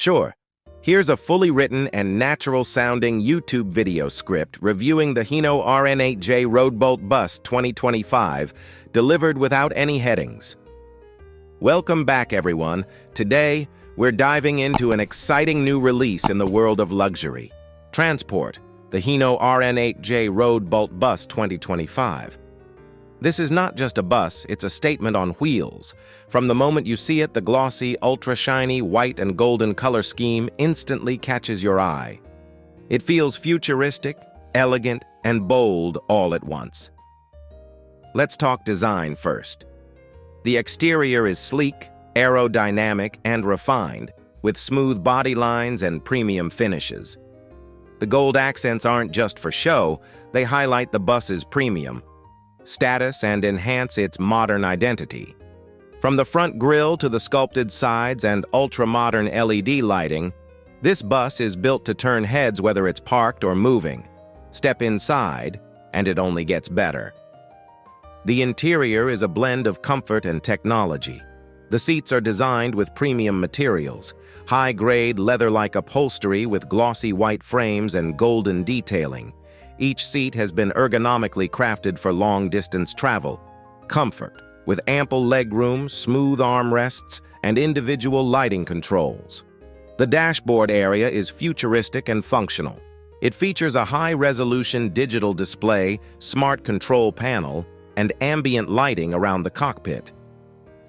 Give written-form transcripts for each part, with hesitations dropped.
Sure. Here's a fully written and natural-sounding YouTube video script reviewing the Hino RN8J Road Bult Bus 2025, delivered without any headings. Welcome back, everyone. Today, we're diving into an exciting new release in the world of luxury. Transport, the Hino RN8J Road Bult Bus 2025. This is not just a bus, it's a statement on wheels. From the moment you see it, the glossy, ultra-shiny white and golden color scheme instantly catches your eye. It feels futuristic, elegant, and bold all at once. Let's talk design first. The exterior is sleek, aerodynamic, and refined, with smooth body lines and premium finishes. The gold accents aren't just for show, they highlight the bus's premium status and enhance its modern identity. From the front grille to the sculpted sides and ultra-modern LED lighting, this bus is built to turn heads whether it's parked or moving. Step inside, and it only gets better. The interior is a blend of comfort and technology. The seats are designed with premium materials, high-grade leather-like upholstery with glossy white frames and golden detailing. Each seat has been ergonomically crafted for long-distance travel. Comfort, with ample legroom, smooth armrests, and individual lighting controls. The dashboard area is futuristic and functional. It features a high-resolution digital display, smart control panel, and ambient lighting around the cockpit.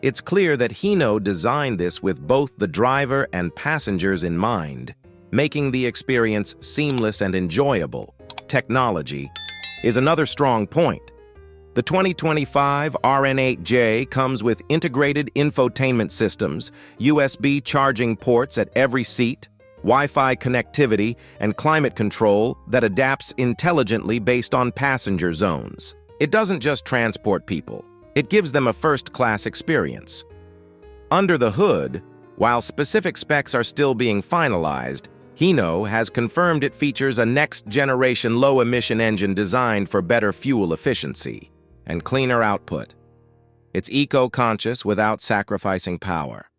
It's clear that Hino designed this with both the driver and passengers in mind, making the experience seamless and enjoyable. Technology is another strong point. The 2025 RN8J comes with integrated infotainment systems, USB charging ports at every seat, Wi-Fi connectivity, and climate control that adapts intelligently based on passenger zones. It doesn't just transport people, it gives them a first-class experience. Under the hood, while specific specs are still being finalized, Hino has confirmed it features a next-generation low-emission engine designed for better fuel efficiency and cleaner output. It's eco-conscious without sacrificing power.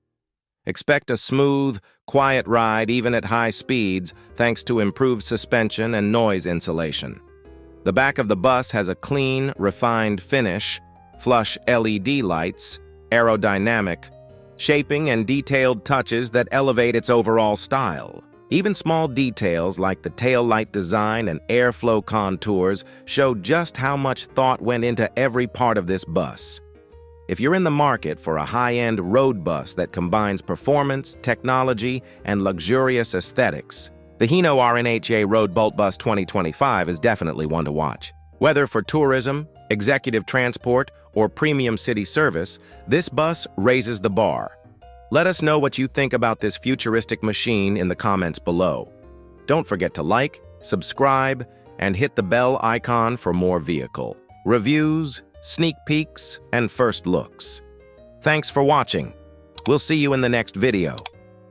Expect a smooth, quiet ride even at high speeds thanks to improved suspension and noise insulation. The back of the bus has a clean, refined finish, flush LED lights, aerodynamic, shaping and detailed touches that elevate its overall style. Even small details like the tail light design and airflow contours show just how much thought went into every part of this bus. If you're in the market for a high-end road bus that combines performance, technology, and luxurious aesthetics, the Hino RN8J Road Bult Bus 2025 is definitely one to watch. Whether for tourism, executive transport, or premium city service, this bus raises the bar. Let us know what you think about this futuristic machine in the comments below. Don't forget to like, subscribe, and hit the bell icon for more vehicle reviews, sneak peeks, and first looks. Thanks for watching. We'll see you in the next video.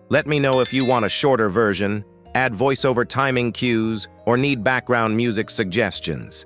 Let me know if you want a shorter version, add voiceover timing cues, or need background music suggestions.